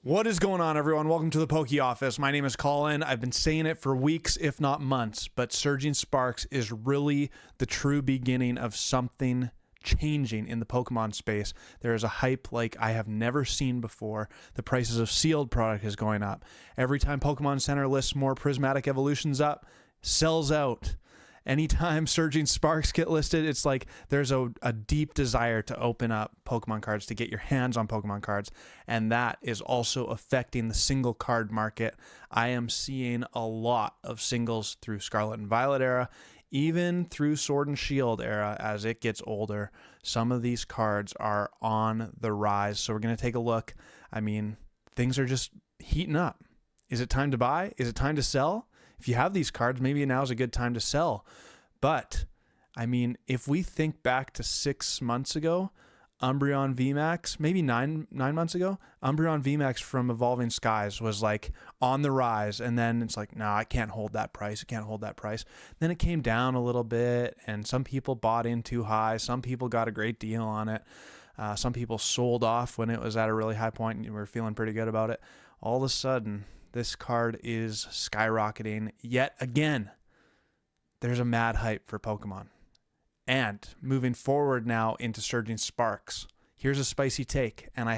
What is going on, everyone? Welcome to the Poke Office. My name is Colin. I've been saying it for weeks, if not months, but Surging Sparks is really the true beginning of something changing in the Pokemon space. There is a hype like I have never seen before. The prices of sealed product is going up. Every time Pokemon Center lists more Prismatic Evolutions up, sells out. Anytime Surging Sparks get listed, it's like there's a deep desire to open up Pokemon cards, to get your hands on Pokemon cards, and that is also affecting the single card market. I am seeing a lot of singles through Scarlet and Violet era, even through Sword and Shield era as it gets older. Some of these cards are on the rise, so we're going to take a look. I mean, things are just heating up. Is it time to buy? Is it time to sell? If you have these cards, maybe now is a good time to sell. But, I mean, if we think back to 6 months ago, Umbreon VMAX, maybe nine months ago, Umbreon VMAX from Evolving Skies was like on the rise. And then it's like, no, I can't hold that price. I can't hold that price. Then it came down a little bit and some people bought in too high. Some people got a great deal on it. Some people sold off when it was at a really high point and we were feeling pretty good about it. All of a sudden, this card is skyrocketing yet again. There's a mad hype for Pokemon. And moving forward now into Surging Sparks, here's a spicy take. And I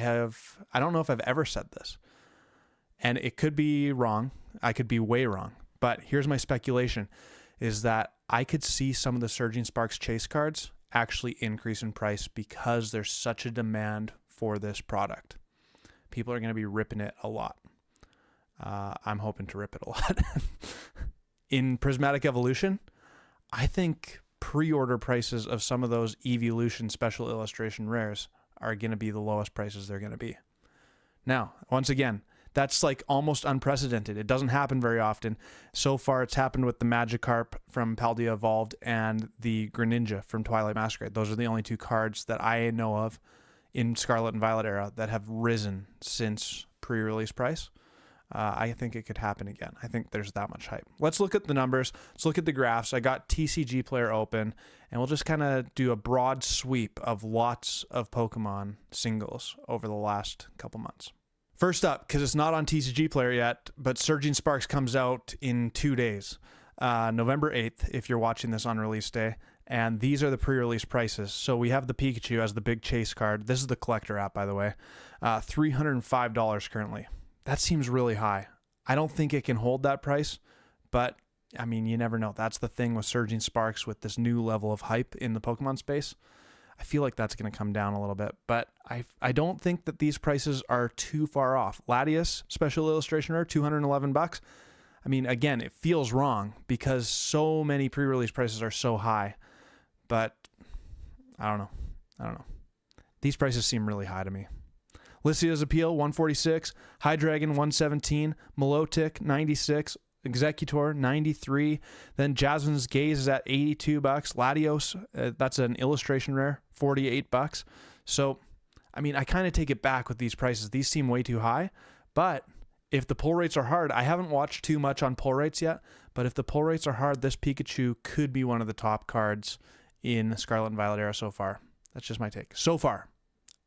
don't know if I've ever said this. And it could be wrong. I could be way wrong. But here's my speculation, is that I could see some of the Surging Sparks chase cards actually increase in price because there's such a demand for this product. People are going to be ripping it a lot. I'm hoping to rip it a lot. In Prismatic Evolution, I think pre-order prices of some of those Evolution special illustration rares are going to be the lowest prices they're going to be. Now, once again, that's like almost unprecedented. It doesn't happen very often. So far, it's happened with the Magikarp from Paldea Evolved and the Greninja from Twilight Masquerade. Those are the only two cards that I know of in Scarlet and Violet era that have risen since pre-release price. I think it could happen again. I think there's that much hype. Let's look at the numbers. Let's look at the graphs. I got TCG Player open, and we'll just kind of do a broad sweep of lots of Pokemon singles over the last couple months. First up, because it's not on TCG Player yet, but Surging Sparks comes out in 2 days. November 8th, if you're watching this on release day. And these are the pre-release prices. So we have the Pikachu as the big chase card. This is the collector app, by the way. $305 currently. That seems really high. I don't think it can hold that price, but I mean, you never know. That's the thing with Surging Sparks with this new level of hype in the Pokemon space. I feel like that's going to come down a little bit, but I don't think that these prices are too far off. Latias, special illustration rare, $211. I mean, again, it feels wrong because so many pre-release prices are so high, but I don't know. These prices seem really high to me. Lycia's Appeal, $146, Hydreigon, $117, Milotic, $96, Executor, $93, then Jasmine's Gaze is at $82, Latios, that's an illustration rare, $48. So, I mean, I kind of take it back with these prices. These seem way too high, but if the pull rates are hard, I haven't watched too much on pull rates yet, but if the pull rates are hard, this Pikachu could be one of the top cards in Scarlet and Violet era so far. That's just my take. So far.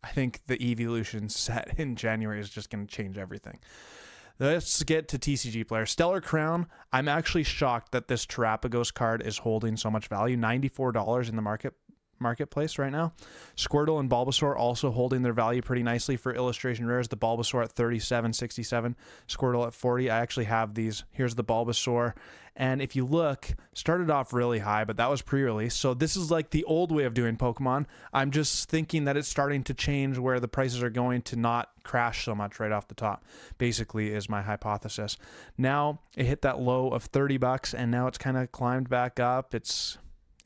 I think the Evolution set in January is just going to change everything. Let's get to TCG Player. Stellar Crown. I'm actually shocked that this Terapagos card is holding so much value. $94 in the marketplace right now. Squirtle and Bulbasaur also holding their value pretty nicely for illustration rares. The Bulbasaur at $37.67, Squirtle at $40. I actually have these. Here's the Bulbasaur. And if you look, started off really high, but that was pre-release. So this is like the old way of doing Pokemon. I'm just thinking that it's starting to change where the prices are going to not crash so much right off the top, basically is my hypothesis. Now it hit that low of $30 and now it's kind of climbed back up.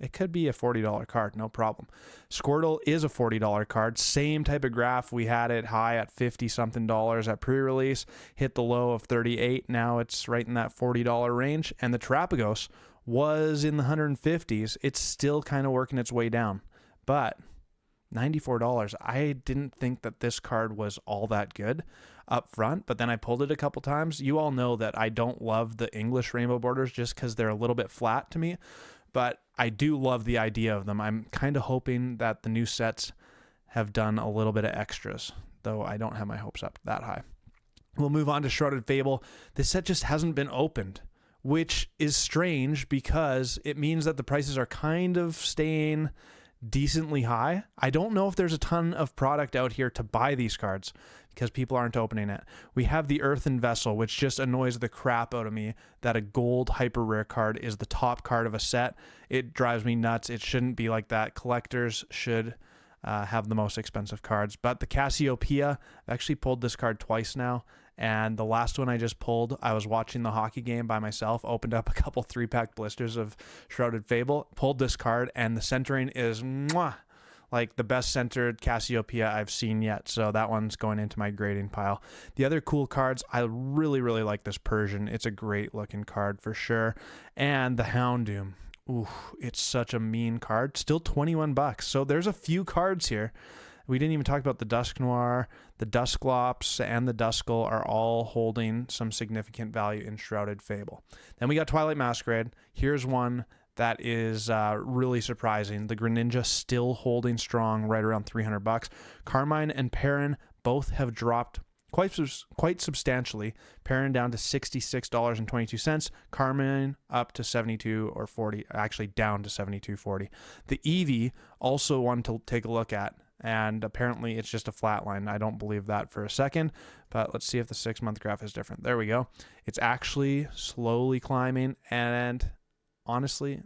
It could be a $40 card, no problem. Squirtle is a $40 card. Same type of graph. We had it high at $50-something at pre-release, hit the low of $38. Now it's right in that $40 range. And the Terapagos was in the 150s. It's still kind of working its way down. But $94, I didn't think that this card was all that good up front, but then I pulled it a couple times. You all know that I don't love the English rainbow borders just because they're a little bit flat to me. But I do love the idea of them. I'm kind of hoping that the new sets have done a little bit of extras, though I don't have my hopes up that high. We'll move on to Shrouded Fable. This set just hasn't been opened, which is strange because it means that the prices are kind of staying decently high. I don't know if there's a ton of product out here to buy these cards because people aren't opening it. We have the Earthen Vessel, which just annoys the crap out of me that a gold hyper rare card is the top card of a set. It drives me nuts. It shouldn't be like that. Collectors should have the most expensive cards. But the Cassiopeia, I've actually pulled this card twice now. And the last one I just pulled, I was watching the hockey game by myself, opened up a couple 3-pack blisters of Shrouded Fable, pulled this card, and the centering is mwah, like the best centered Cassiopeia I've seen yet. So that one's going into my grading pile. The other cool cards, I really, really like this Persian. It's a great looking card for sure. And the Houndoom. Ooh, it's such a mean card. Still $21. So there's a few cards here. We didn't even talk about the Dusk Noir, the Dusclops, and the Duskull are all holding some significant value in Shrouded Fable. Then we got Twilight Masquerade. Here's one that is really surprising. The Greninja still holding strong, right around $300. Carmine and Perrin both have dropped quite substantially. Perrin down to $66.22. Carmine up to $72 or $40. Actually, down to $72.40. The Eevee, also one to take a look at. And apparently it's just a flat line. I don't believe that for a second, but let's see if the 6-month graph is different. There we go. It's actually slowly climbing, and honestly,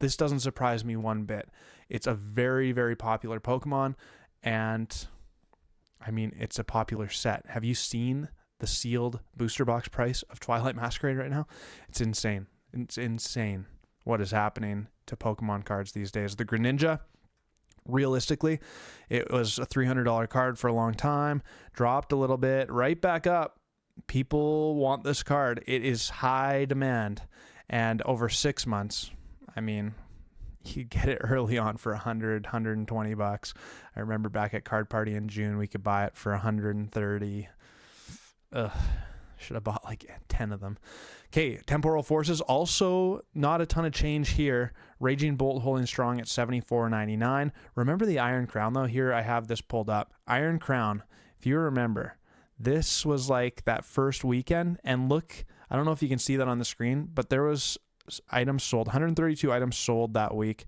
this doesn't surprise me one bit. It's a very, very popular Pokemon, and I mean, it's a popular set. Have you seen the sealed booster box price of Twilight Masquerade right now? It's insane. It's insane what is happening to Pokemon cards these days. The Greninja, realistically, it was a $300 card for a long time, dropped a little bit, right back up. People want this card. It is high demand, and over 6 months, I mean, you get it early on for $120. I remember back at Card Party in June, we could buy it for $130. Should have bought like 10 of them. Okay, Temporal Forces, also not a ton of change here. Raging Bolt holding strong at $74.99. Remember the Iron Crown, though? Here I have this pulled up. Iron Crown, if you remember, this was like that first weekend. And look, I don't know if you can see that on the screen, but there was items sold, 132 items sold that week,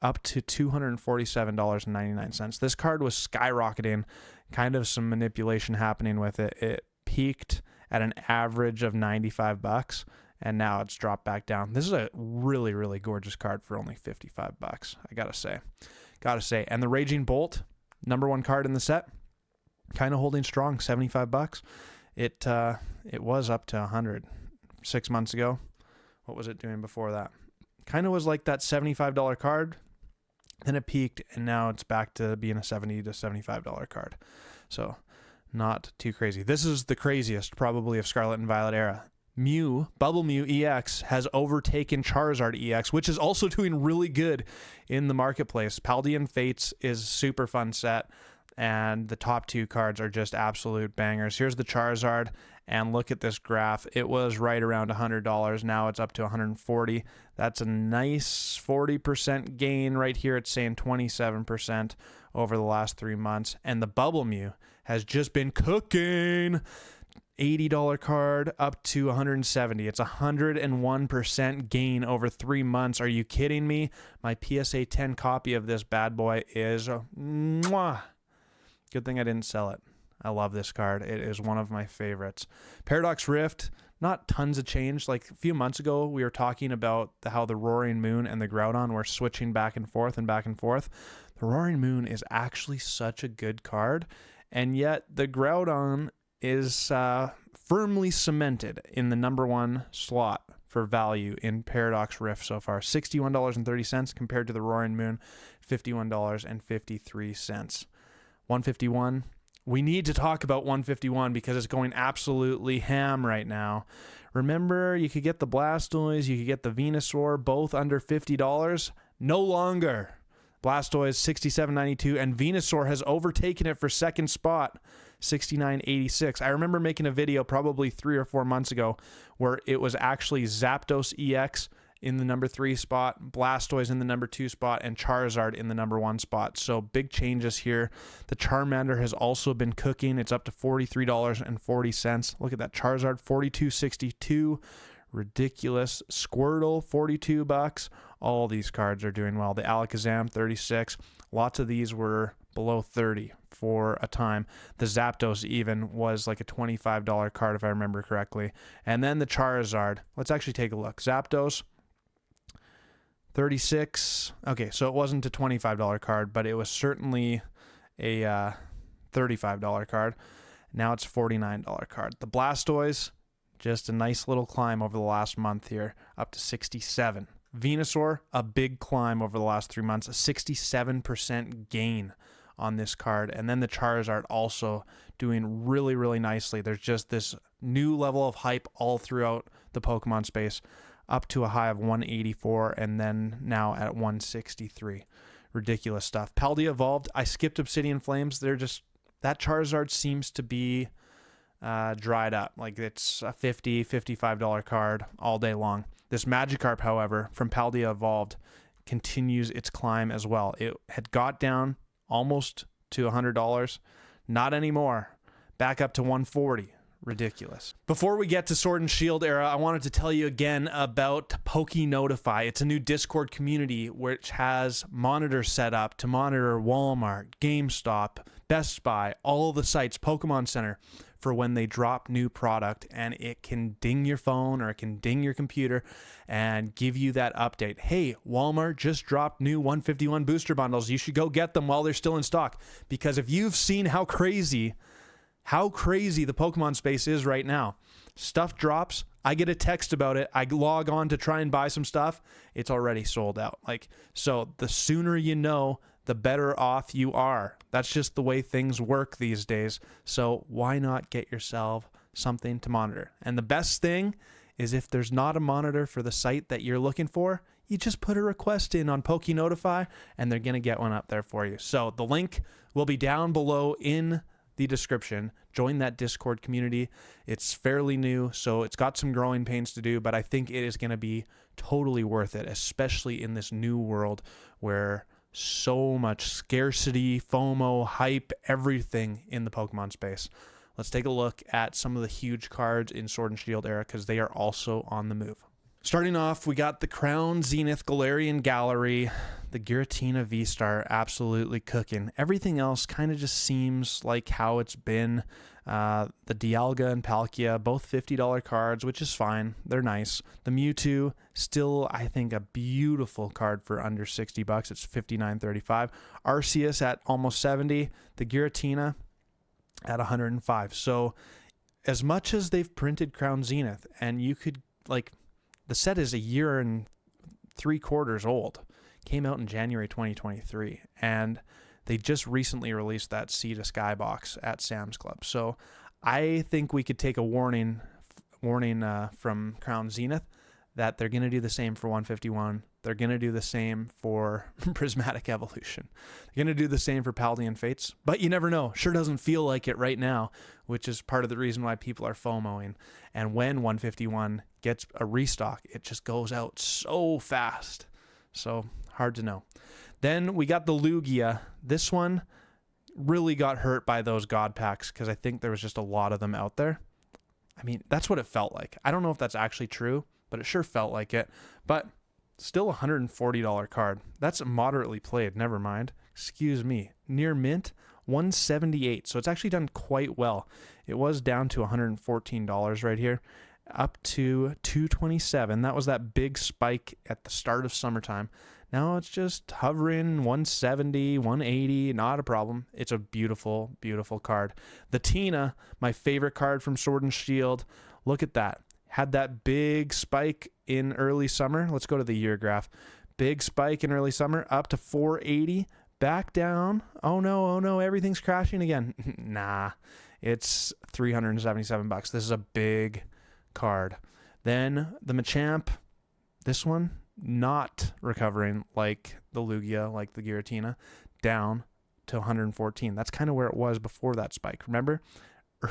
up to $247.99. This card was skyrocketing, kind of some manipulation happening with it. It peaked at an average of $95, and now it's dropped back down. This is a really, really gorgeous card for only $55, I gotta say. And the Raging Bolt, #1 card in the set, kind of holding strong, $75. It was up to $100 6 months ago. What was it doing before that? Kind of was like that $75 card, then it peaked, and now it's back to being a $70 to $75 card. So not too crazy. This is the craziest probably of Scarlet and Violet era. Mew, Bubble Mew EX has overtaken Charizard EX, which is also doing really good in the marketplace. Paldean Fates is a super fun set, and the top 2 cards are just absolute bangers. Here's the Charizard, and look at this graph. It was right around $100. Now it's up to $140. That's a nice 40% gain right here. It's saying 27% over the last 3 months. And the Bubble Mew has just been cooking. $80 card up to $170. It's 101% gain over 3 months. Are you kidding me? My PSA 10 copy of this bad boy is mwah. Good thing I didn't sell it. I love this card. It is one of my favorites. Paradox Rift, not tons of change. Like a few months ago, we were talking about how the Roaring Moon and the Groudon were switching back and forth and back and forth. The Roaring Moon is actually such a good card, and yet the Groudon is firmly cemented in the #1 slot for value in Paradox Rift so far. $61.30 compared to the Roaring Moon, $51.53. 151. We need to talk about 151 because it's going absolutely ham right now. Remember, you could get the Blastoise, you could get the Venusaur, both under $50. No longer. Blastoise $67.92, and Venusaur has overtaken it for second spot, $69.86. I remember making a video probably 3 or 4 months ago where it was actually Zapdos EX in the number 3 spot, Blastoise in the number 2 spot, and Charizard in the number 1 spot. So big changes here. The Charmander has also been cooking. It's up to $43.40. Look at that Charizard, $42.62. Ridiculous. Squirtle, $42. All these cards are doing well. The Alakazam, $36. Lots of these were below $30 for a time. The Zapdos even was like a $25 card if I remember correctly. And then the Charizard. Let's actually take a look. Zapdos, $36. Okay, so it wasn't a $25 card, but it was certainly a $35 card. Now it's a $49 card. The Blastoise, just a nice little climb over the last month here, up to $67. Venusaur, a big climb over the last 3 months, a 67% gain on this card. And then the Charizard also doing really, really nicely. There's just this new level of hype all throughout the Pokemon space, up to a high of 184 and then now at 163. Ridiculous stuff. Paldea evolved. I skipped Obsidian Flames. They're just, that Charizard seems to be dried up. Like it's a $50, $55 card all day long. This Magikarp, however, from Paldea Evolved, continues its climb as well. It had got down almost to $100. Not anymore. Back up to $140. Ridiculous. Before we get to Sword and Shield era, I wanted to tell you again about PokeNotify. It's a new Discord community which has monitors set up to monitor Walmart, GameStop, Best Buy, all the sites, Pokemon Center, for when they drop new product, and it can ding your phone or it can ding your computer and give you that update. Hey, Walmart just dropped new 151 booster bundles. You should go get them while they're still in stock, because if you've seen how crazy the Pokemon space is right now, stuff drops, I get a text about it, I log on to try and buy some stuff, it's already sold out. Like, so the sooner you know, the better off you are. That's just the way things work these days. So why not get yourself something to monitor? And the best thing is, if there's not a monitor for the site that you're looking for, you just put a request in on PokeNotify and they're going to get one up there for you. So the link will be down below in the description. Join that Discord community. It's fairly new, so it's got some growing pains to do, but I think it is going to be totally worth it, especially in this new world where so much scarcity, FOMO, hype, everything in the Pokemon space. Let's take a look at some of the huge cards in Sword and Shield era, because they are also on the move. Starting off, we got the Crown Zenith Galarian Gallery, the Giratina V-Star absolutely cooking. Everything else kind of just seems like how it's been. The Dialga and Palkia, both $50 cards, which is fine. They're nice. The Mewtwo, still, I think, a beautiful card for under $60. It's $59.35. Arceus at almost $70. The Giratina at $105. So as much as they've printed Crown Zenith, and you could, like, the set is a year and 3/4 old. Came out in January 2023, and they just recently released that Sea to Sky box at Sam's Club. So I think we could take a warning from Crown Zenith that they're going to do the same for 151. They're going to do the same for Prismatic Evolution. They're going to do the same for Paldean Fates. But you never know. Sure doesn't feel like it right now, which is part of the reason why people are FOMOing. And when 151 gets a restock, it just goes out so fast. So hard to know. Then we got the Lugia. This one really got hurt by those God packs, because I think there was just a lot of them out there. I mean, that's what it felt like. I don't know if that's actually true, but it sure felt like it. But still a $140 card. That's moderately played. Never mind. Excuse me. Near mint, $178. So it's actually done quite well. It was down to $114 right here, up to $227. That was that big spike at the start of summertime. Now it's just hovering 170, 180, not a problem. It's a beautiful, beautiful card. The Tina, my favorite card from Sword and Shield. Look at that. Had that big spike in early summer. Let's go to the year graph. Big spike in early summer, up to 480, back down. Oh no, everything's crashing again. Nah, it's $377. This is a big card. Then the Machamp, this one, not recovering like the Lugia, like the Giratina, down to 114. That's kind of where it was before that spike. Remember?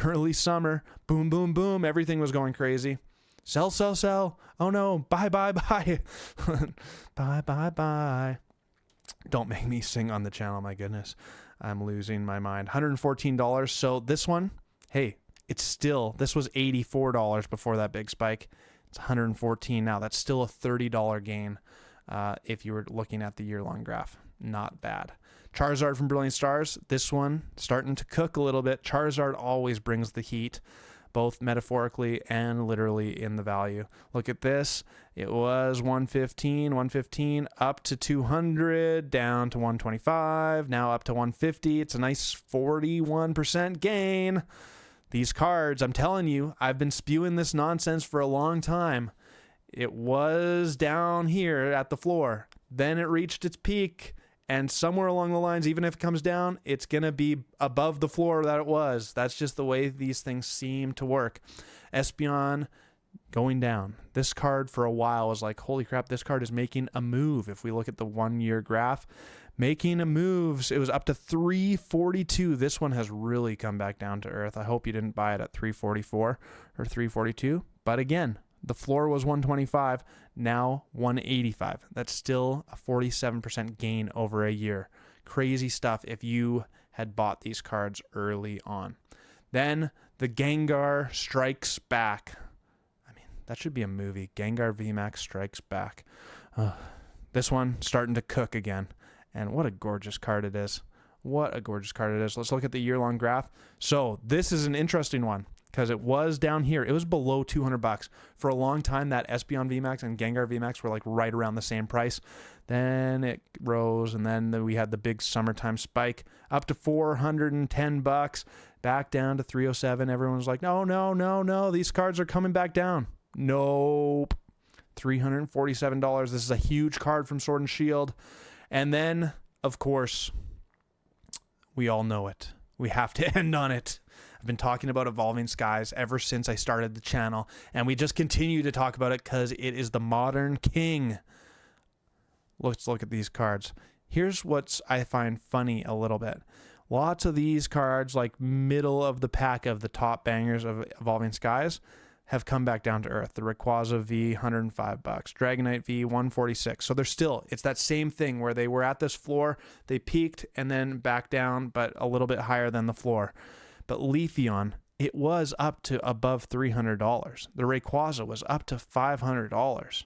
Early summer, boom, boom, boom, everything was going crazy. Sell, sell, sell. Oh no, buy, buy, buy. Buy, buy, buy. Don't make me sing on the channel, my goodness. I'm losing my mind. $114. So this one, hey, it's still, this was $84 before that big spike. It's $114 now. That's still a $30 gain if you were looking at the year-long graph. Not bad. Charizard from Brilliant Stars. This one starting to cook a little bit. Charizard always brings the heat, both metaphorically and literally in the value. Look at this. It was 115, up to 200, down to 125, now up to 150. It's a nice 41% gain. These cards, I'm telling you, I've been spewing this nonsense for a long time. It was down here at the floor. Then it reached its peak. And somewhere along the lines, even if it comes down, it's going to be above the floor that it was. That's just the way these things seem to work. Espeon going down. This card for a while was like, holy crap, this card is making a move. If we look at the 1 year graph, making a move. It was up to 342. This one has really come back down to earth. I hope you didn't buy it at 344 or 342. But again, the floor was 125, now 185. That's still a 47% gain over a year. Crazy stuff if you had bought these cards early on. Then the Gengar Strikes Back. I mean, that should be a movie. Gengar VMAX Strikes Back. This one starting to cook again. And what a gorgeous card it is. What a gorgeous card it is. Let's look at the year-long graph. So this is an interesting one, because it was down here. It was below $200 for a long time. That Espeon VMAX and Gengar VMAX were like right around the same price. Then it rose, and then we had the big summertime spike up to $410, back down to 307. Everyone was like, no, no, no, no, these cards are coming back down. Nope. $347. This is a huge card from Sword and Shield. And then, of course, we all know it. We have to end on it. I've been talking about Evolving Skies ever since I started the channel, and we just continue to talk about it because it is the modern king. Let's look at these cards. Here's what I find funny a little bit. Lots of these cards, like middle of the pack of the top bangers of Evolving Skies, have come back down to earth. The Rayquaza V, $105. Dragonite V, $146. So they're still, it's that same thing where they were at this floor, they peaked and then back down, but a little bit higher than the floor. But Leafeon, it was up to above $300. The Rayquaza was up to $500.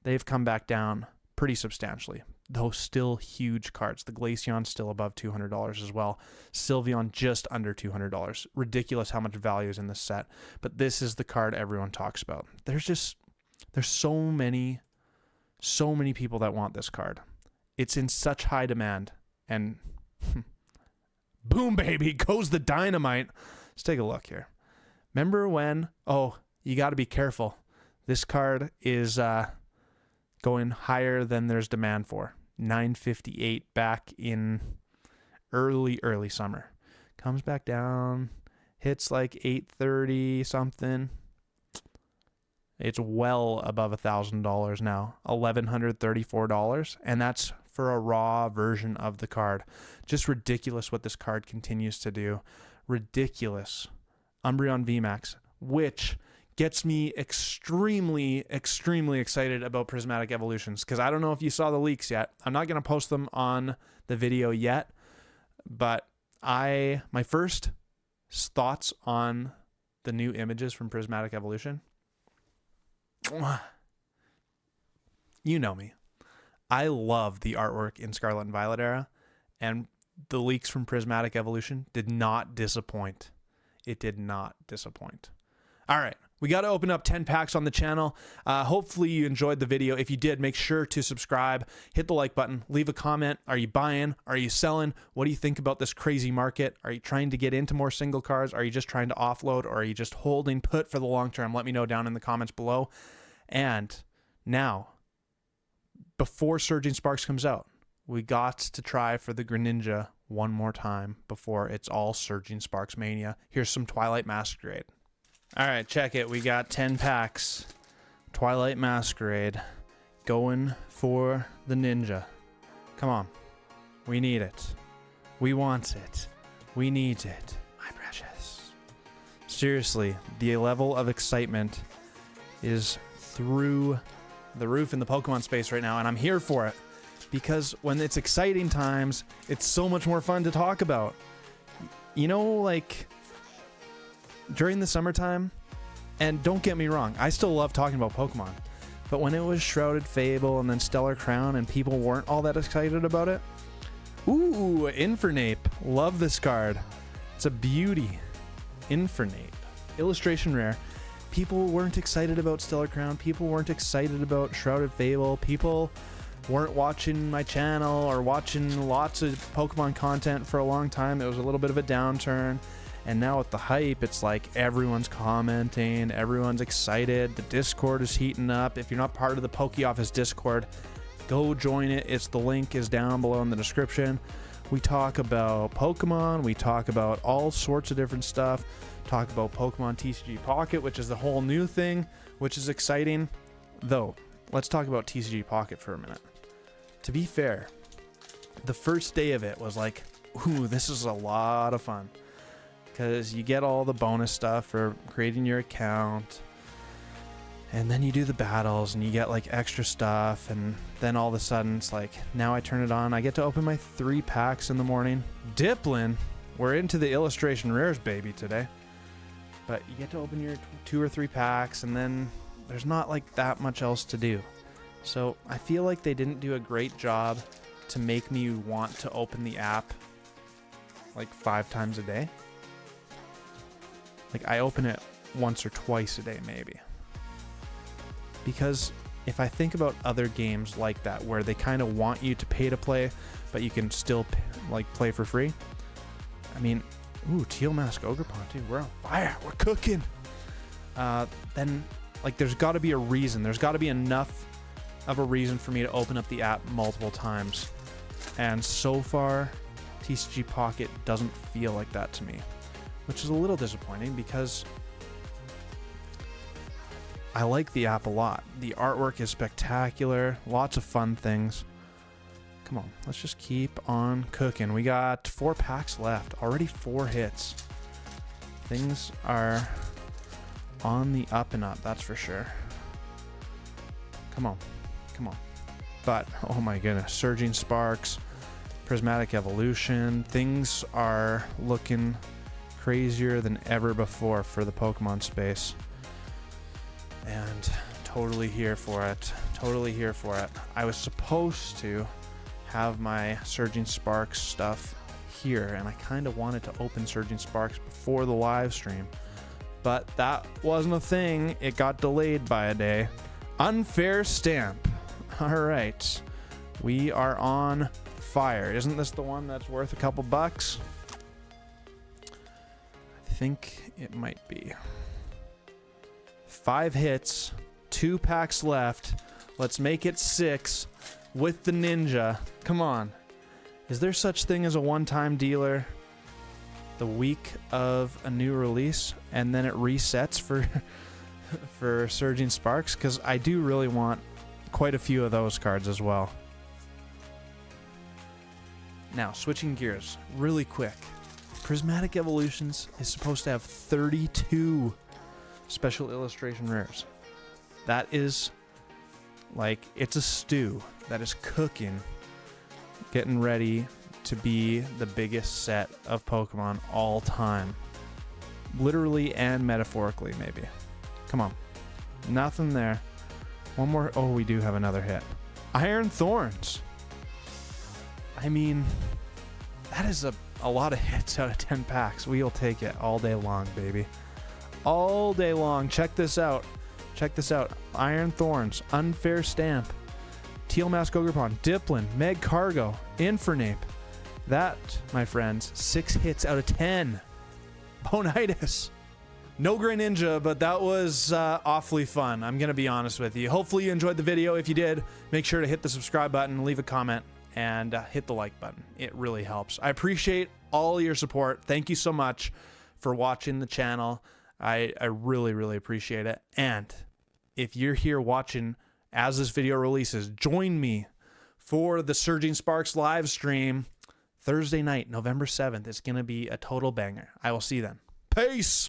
They've come back down pretty substantially, though still huge cards. The Glaceon still above $200 as well. Sylveon just under $200. Ridiculous how much value is in this set. But this is the card everyone talks about. There's so many people that want this card. It's in such high demand, and boom, baby, goes the dynamite. Let's take a look here. Remember when, you got to be careful. This card is going higher than there's demand for. 958 back in early summer. Comes back down, hits like 830 something. It's well above $1,000 now. $1,134, and that's for a raw version of the card. Just ridiculous what this card continues to do. Ridiculous. Umbreon VMAX, which gets me extremely excited about Prismatic Evolutions, because I don't know if you saw the leaks yet. I'm not going to post them on the video yet, but my first thoughts on the new images from Prismatic Evolution, you know me. I love the artwork in Scarlet and Violet era, and the leaks from Prismatic Evolution did not disappoint. It did not disappoint. All right, we got to open up 10 packs on the channel. Hopefully you enjoyed the video. If you did, make sure to subscribe, hit the like button, leave a comment. Are you buying? Are you selling? What do you think about this crazy market? Are you trying to get into more single cards? Are you just trying to offload, or are you just holding put for the long term? Let me know down in the comments below. And now, before Surging Sparks comes out, we got to try for the Greninja one more time before it's all Surging Sparks mania. Here's some Twilight Masquerade. All right, check it. We got 10 packs. Twilight Masquerade. Going for the ninja. Come on. We need it. We want it. We need it. My precious. Seriously, the level of excitement is through the roof in the Pokemon space right now, and I'm here for it because when it's exciting times, it's so much more fun to talk about. You know, like during the summertime, and don't get me wrong, I still love talking about Pokemon, but when it was Shrouded Fable and then Stellar Crown and people weren't all that excited about it, ooh, Infernape, love this card. It's a beauty. Infernape, illustration rare. People weren't excited about Stellar Crown. People weren't excited about Shrouded Fable. People weren't watching my channel or watching lots of Pokemon content for a long time. It was a little bit of a downturn. And now with the hype, it's like everyone's commenting, everyone's excited. The Discord is heating up. If you're not part of the Poke Office Discord, go join it. The link is down below in the description. We talk about Pokemon. We talk about all sorts of different stuff. Talk about Pokemon TCG Pocket, which is the whole new thing, which is exciting. Though, let's talk about TCG Pocket for a minute. To be fair, the first day of it was like, ooh, this is a lot of fun. Because you get all the bonus stuff for creating your account. And then you do the battles and you get like extra stuff. And then all of a sudden it's like, now I turn it on. I get to open my 3 packs in the morning. Diplin, we're into the illustration rares, baby, today. But you get to open your 2 or 3 packs, and then there's not like that much else to do. So I feel like they didn't do a great job to make me want to open the app like 5 times a day. Like I open it once or twice a day maybe. Because if I think about other games like that where they kind of want you to pay to play, but you can still like play for free. I mean, ooh, Teal Mask Ogerpon too. We're on fire. We're cooking. Then, like, there's got to be a reason. There's got to be enough of a reason for me to open up the app multiple times. And so far, TCG Pocket doesn't feel like that to me, which is a little disappointing because I like the app a lot. The artwork is spectacular. Lots of fun things. Come on, let's just keep on cooking. We got 4 packs left. Already 4 hits. Things are on the up and up, that's for sure. Come on. Come on. But, oh my goodness, Surging Sparks, Prismatic Evolution. Things are looking crazier than ever before for the Pokemon space. And totally here for it. Totally here for it. I was supposed to have my Surging Sparks stuff here, and I kind of wanted to open Surging Sparks before the live stream, but that wasn't a thing. It got delayed by a day. Unfair stamp. All right, we are on fire. Isn't this the one that's worth a couple bucks? I think it might be. 5 hits, 2 packs left. Let's make it 6 with the ninja. Come on. Is there such thing as a one-time dealer the week of a new release and then it resets for Surging Sparks? Because I do really want quite a few of those cards as well. Now, switching gears really quick. Prismatic Evolutions is supposed to have 32 special illustration rares. That is like, it's a stew that is cooking, getting ready to be the biggest set of Pokemon all time. Literally and metaphorically, maybe. Come on. Nothing there. One more. Oh, we do have another hit. Iron Thorns. I mean, that is a lot of hits out of 10 packs. We'll take it all day long, baby. All day long. Check this out. Check this out. Iron Thorns, Unfair Stamp, Teal Mask Ogerpon, Diplin, Meg Cargo, Infernape. That, my friends, 6 hits out of 10. Bonitis. No Greninja, but that was awfully fun. I'm going to be honest with you. Hopefully you enjoyed the video. If you did, make sure to hit the subscribe button, leave a comment, and hit the like button. It really helps. I appreciate all your support. Thank you so much for watching the channel. I really, really appreciate it. And if you're here watching as this video releases, join me for the Surging Sparks live stream Thursday night, November 7th. It's going to be a total banger. I will see you then. Peace!